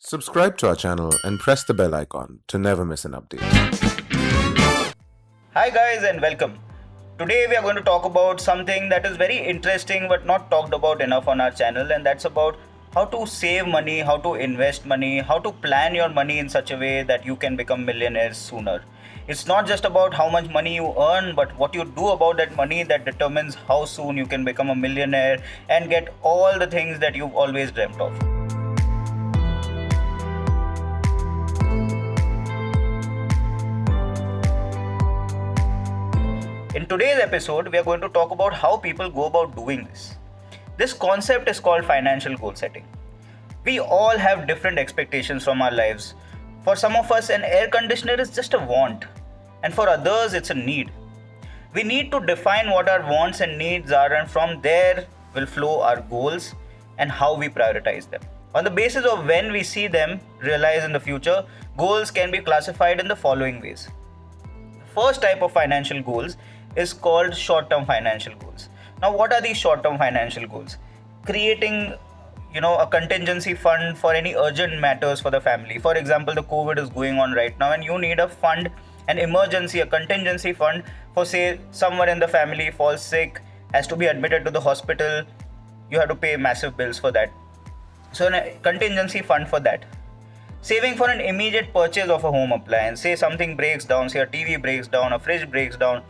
Subscribe to our channel and press the bell icon to never miss an update. Hi guys and welcome. Today we are going to talk about something that is very interesting but not talked about enough on our channel, and that's about how to save money, how to invest money, how to plan your money in such a way that you can become millionaires sooner. It's not just about how much money you earn, but what you do about that money that determines how soon you can become a millionaire and get all the things that you've always dreamt of. In today's episode, we are going to talk about how people go about doing this. This concept is called financial goal setting. We all have different expectations from our lives. For some of us, an air conditioner is just a want, and for others, it's a need. We need to define what our wants and needs are, and from there will flow our goals and how we prioritize them. On the basis of when we see them realized in the future, goals can be classified in the following ways. First type of financial goals is called short-term financial goals. Now, what are these short-term financial goals? Creating, a contingency fund for any urgent matters for the family. For example, the COVID is going on right now, and you need a fund, an emergency, a contingency fund for, say, someone in the family falls sick, has to be admitted to the hospital. You have to pay massive bills for that. So, a contingency fund for that. Saving for an immediate purchase of a home appliance. Say something breaks down, say a TV breaks down, a fridge breaks down.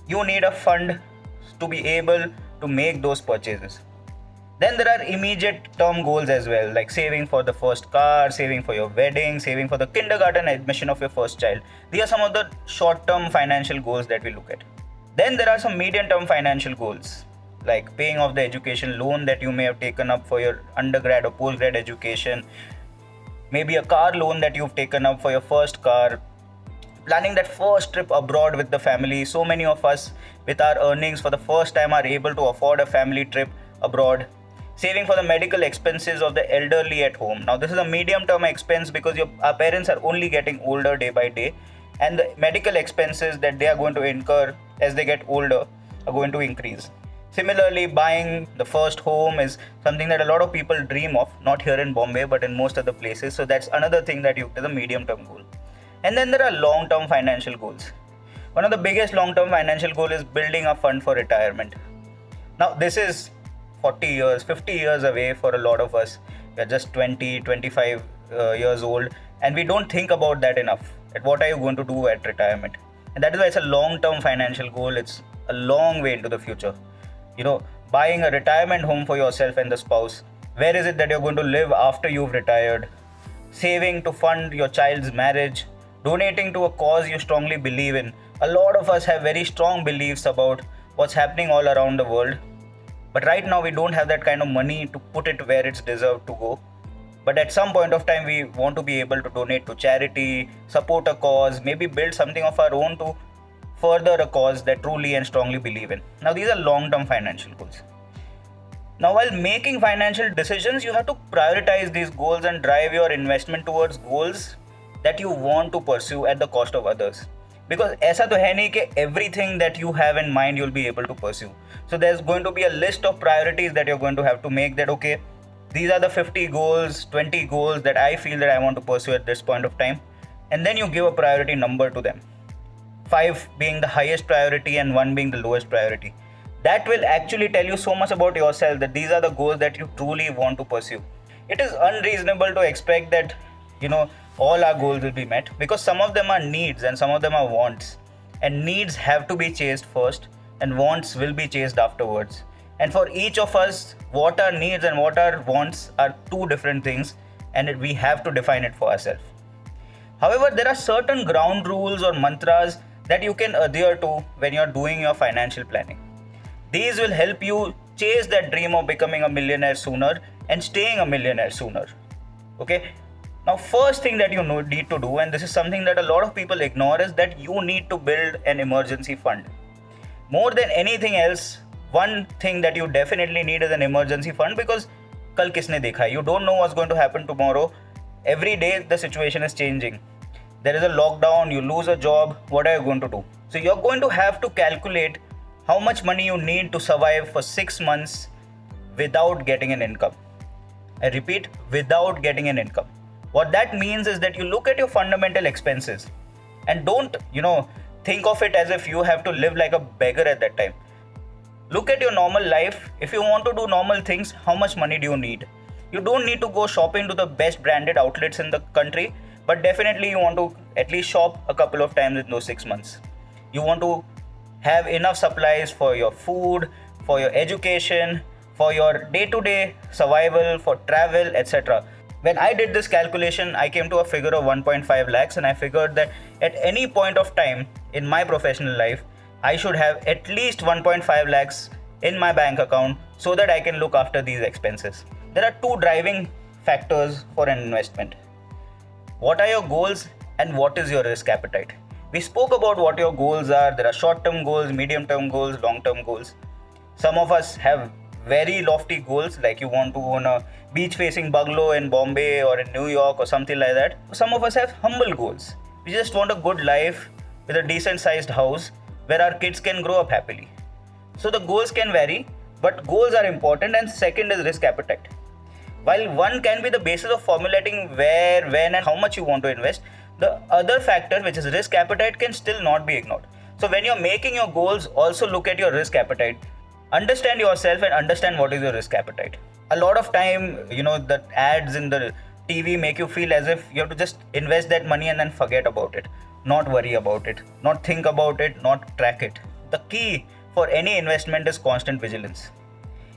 You need a fund to be able to make those purchases. Then there are immediate term goals as well, like saving for the first car, saving for your wedding, saving for the kindergarten admission of your first child. These are some of the short-term financial goals that we look at. Then there are some medium-term financial goals, like paying off the education loan that you may have taken up for your undergrad or postgrad education, maybe a car loan that you've taken up for your first car, planning that first trip abroad with the family. So many of us with our earnings for the first time are able to afford a family trip abroad. Saving for the medical expenses of the elderly at home. Now this is a medium term expense because our parents are only getting older day by day, and the medical expenses that they are going to incur as they get older are going to increase. Similarly, buying the first home is something that a lot of people dream of, not here in Bombay, but in most other places. So that's another thing that is a medium-term goal. And then there are long-term financial goals. One of the biggest long-term financial goal is building a fund for retirement. Now, this is 40 years, 50 years away for a lot of us. We are just 20, 25 years old, and we don't think about that enough. At what are you going to do at retirement? And that is why it's a long-term financial goal. It's a long way into the future. Buying a retirement home for yourself and the spouse. Where is it that you're going to live after you've retired? Saving to fund your child's marriage. Donating to a cause you strongly believe in. A lot of us have very strong beliefs about what's happening all around the world. But right now we don't have that kind of money to put it where it's deserved to go. But at some point of time we want to be able to donate to charity, support a cause, maybe build something of our own to further a cause that truly and strongly believe in. Now these are long-term financial goals. Now while making financial decisions, you have to prioritize these goals and drive your investment towards goals that you want to pursue at the cost of others. Because ऐसा तो है नहीं कि everything that you have in mind you'll be able to pursue. So there's going to be a list of priorities that you're going to have to make, that okay, these are the 50 goals, 20 goals that I feel that I want to pursue at this point of time. And then you give a priority number to them. 5 being the highest priority and 1 being the lowest priority. That will actually tell you so much about yourself, that these are the goals that you truly want to pursue. It is unreasonable to expect that, all our goals will be met, because some of them are needs and some of them are wants. And needs have to be chased first and wants will be chased afterwards. And for each of us, what our needs and what our wants are two different things, and we have to define it for ourselves. However, there are certain ground rules or mantras that you can adhere to when you're doing your financial planning. These will help you chase that dream of becoming a millionaire sooner and staying a millionaire sooner. Okay? Now, first thing that you need to do, and this is something that a lot of people ignore, is that you need to build an emergency fund. More than anything else, one thing that you definitely need is an emergency fund, because kal kisne dekha hai? You don't know what's going to happen tomorrow. Every day the situation is changing. There is a lockdown, you lose a job, what are you going to do? So you're going to have to calculate how much money you need to survive for 6 months without getting an income. I repeat, without getting an income. What that means is that you look at your fundamental expenses and don't, think of it as if you have to live like a beggar at that time. Look at your normal life. If you want to do normal things, how much money do you need? You don't need to go shopping to the best branded outlets in the country, but definitely you want to at least shop a couple of times in those 6 months. You want to have enough supplies for your food, for your education, for your day-to-day survival, for travel, etc. When I did this calculation, I came to a figure of 1.5 lakhs, and I figured that at any point of time in my professional life, I should have at least 1.5 lakhs in my bank account so that I can look after these expenses. There are two driving factors for an investment. What are your goals and what is your risk appetite? We spoke about what your goals are. There are short-term goals, medium-term goals, long-term goals. Some of us have very lofty goals, like you want to own a beach-facing bungalow in Bombay or in New York or something like that. Some of us have humble goals. We just want a good life with a decent-sized house where our kids can grow up happily. So the goals can vary, but goals are important. And second is risk appetite. While one can be the basis of formulating where, when and how much you want to invest, the other factor, which is risk appetite, can still not be ignored. So when you're making your goals, also look at your risk appetite. Understand yourself and understand what is your risk appetite. A lot of time, the ads in the TV make you feel as if you have to just invest that money and then forget about it, not worry about it, not think about it, not track it. The key for any investment is constant vigilance.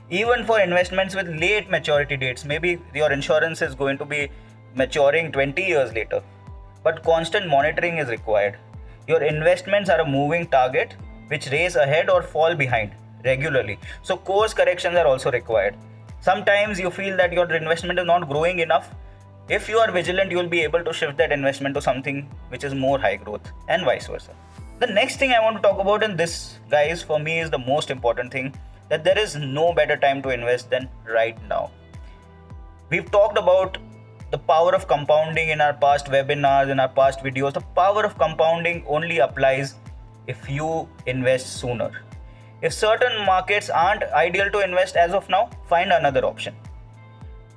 Even for investments with late maturity dates, maybe your insurance is going to be maturing 20 years later, but constant monitoring is required. Your investments are a moving target which race ahead or fall behind regularly. So course corrections are also required. Sometimes you feel that your investment is not growing enough. If you are vigilant, you will be able to shift that investment to something which is more high growth, and vice versa. The next thing I want to talk about, and this, guys, for me is the most important thing, that there is no better time to invest than right now. We've talked about the power of compounding in our past webinars, in our past videos. The power of compounding only applies if you invest sooner. If certain markets aren't ideal to invest as of now, find another option.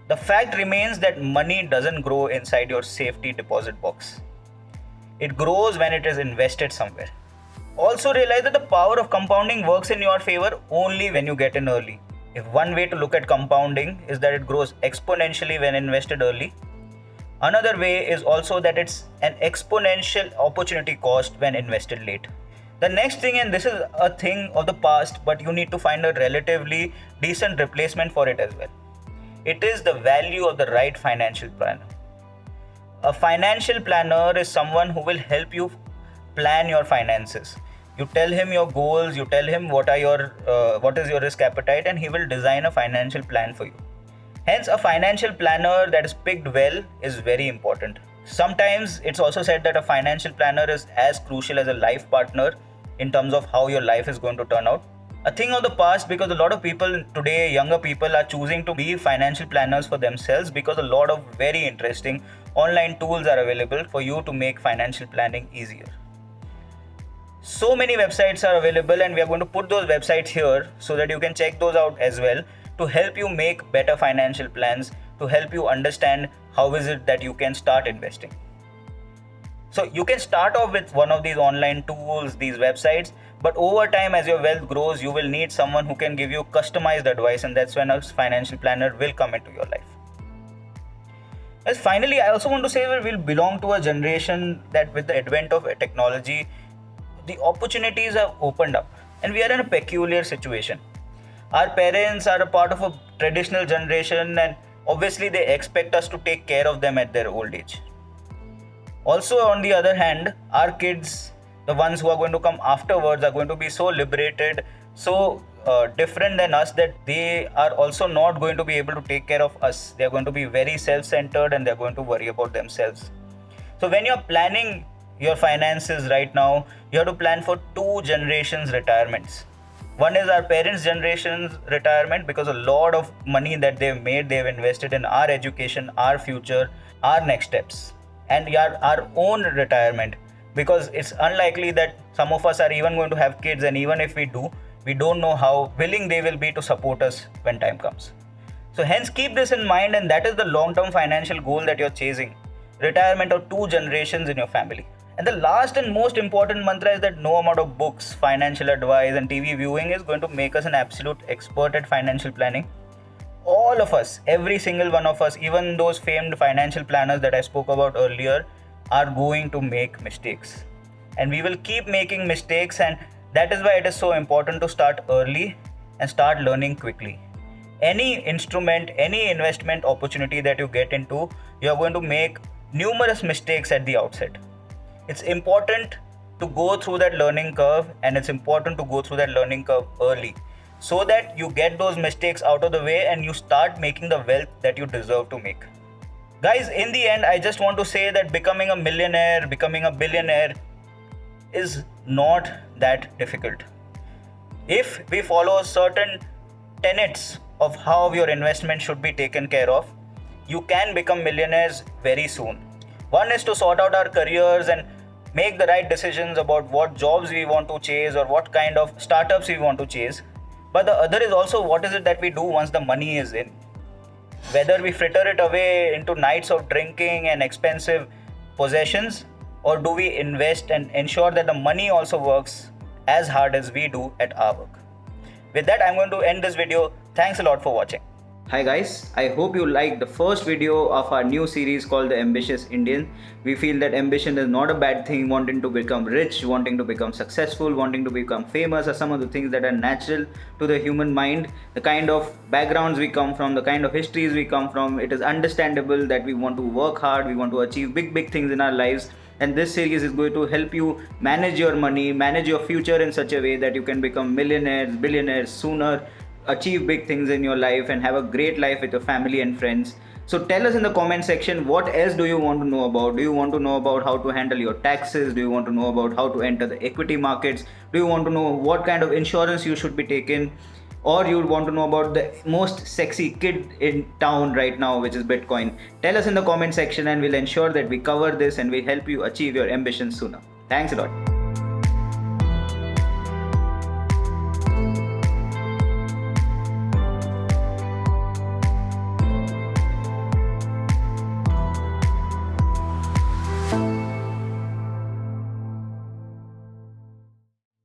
The fact remains that money doesn't grow inside your safety deposit box. It grows when it is invested somewhere. Also realize that the power of compounding works in your favor only when you get in early. If one way to look at compounding is that it grows exponentially when invested early, another way is also that it's an exponential opportunity cost when invested late. The next thing, and this is a thing of the past, but you need to find a relatively decent replacement for it as well. It is the value of the right financial planner. A financial planner is someone who will help you plan your finances. You tell him your goals, you tell him what is your risk appetite, and he will design a financial plan for you. Hence, a financial planner that is picked well is very important. Sometimes it's also said that a financial planner is as crucial as a life partner in terms of how your life is going to turn out. A thing of the past, because a lot of people today, younger people, are choosing to be financial planners for themselves because a lot of very interesting online tools are available for you to make financial planning easier. So many websites are available, and we are going to put those websites here so that you can check those out as well to help you make better financial plans, to help you understand how is it that you can start investing. So you can start off with one of these online tools, these websites, but over time, as your wealth grows, you will need someone who can give you customized advice, and that's when a financial planner will come into your life. As finally, I also want to say that we'll belong to a generation that with the advent of technology, the opportunities have opened up, and we are in a peculiar situation. Our parents are a part of a traditional generation, and obviously they expect us to take care of them at their old age. Also, on the other hand, our kids, the ones who are going to come afterwards, are going to be so liberated, so different than us, that they are also not going to be able to take care of us. They are going to be very self-centered, and they are going to worry about themselves. So when you're planning your finances right now, you have to plan for 2 generations retirements. One is our parents' generation's retirement, because a lot of money that they've made, they've invested in our education, our future, our next steps, and our own retirement, because it's unlikely that some of us are even going to have kids, and even if we do, we don't know how willing they will be to support us when time comes. So hence keep this in mind, and that is the long-term financial goal that you're chasing. Retirement of 2 generations in your family. And the last and most important mantra is that no amount of books, financial advice, and TV viewing is going to make us an absolute expert at financial planning. All of us, every single one of us, even those famed financial planners that I spoke about earlier, are going to make mistakes. And we will keep making mistakes, and that is why it is so important to start early and start learning quickly. Any instrument, any investment opportunity that you get into, you are going to make numerous mistakes at the outset. It's important to go through that learning curve, and it's important to go through that learning curve early so that you get those mistakes out of the way and you start making the wealth that you deserve to make. Guys, in the end, I just want to say that becoming a millionaire, becoming a billionaire is not that difficult. If we follow certain tenets of how your investment should be taken care of, you can become millionaires very soon. One is to sort out our careers and make the right decisions about what jobs we want to chase or what kind of startups we want to chase. But the other is also what is it that we do once the money is in. Whether we fritter it away into nights of drinking and expensive possessions, or do we invest and ensure that the money also works as hard as we do at our work. With that, I'm going to end this video. Thanks a lot for watching. Hi guys, I hope you liked the first video of our new series called The Ambitious Indian. We feel that ambition is not a bad thing. Wanting to become rich, wanting to become successful, wanting to become famous are some of the things that are natural to the human mind. The kind of backgrounds we come from, the kind of histories we come from, it is understandable that we want to work hard, we want to achieve big things in our lives. And this series is going to help you manage your money, manage your future in such a way that you can become millionaires, billionaires sooner, achieve big things in your life and have a great life with your family and friends. So tell us in the comment section, what else do you want to know about? Do you want to know about how to handle your taxes? Do you want to know about how to enter the equity markets? Do you want to know what kind of insurance you should be taking? Or you want to know about the most sexy kid in town right now, which is Bitcoin? Tell us in the comment section and we'll ensure that we cover this and we help you achieve your ambitions sooner. Thanks a lot.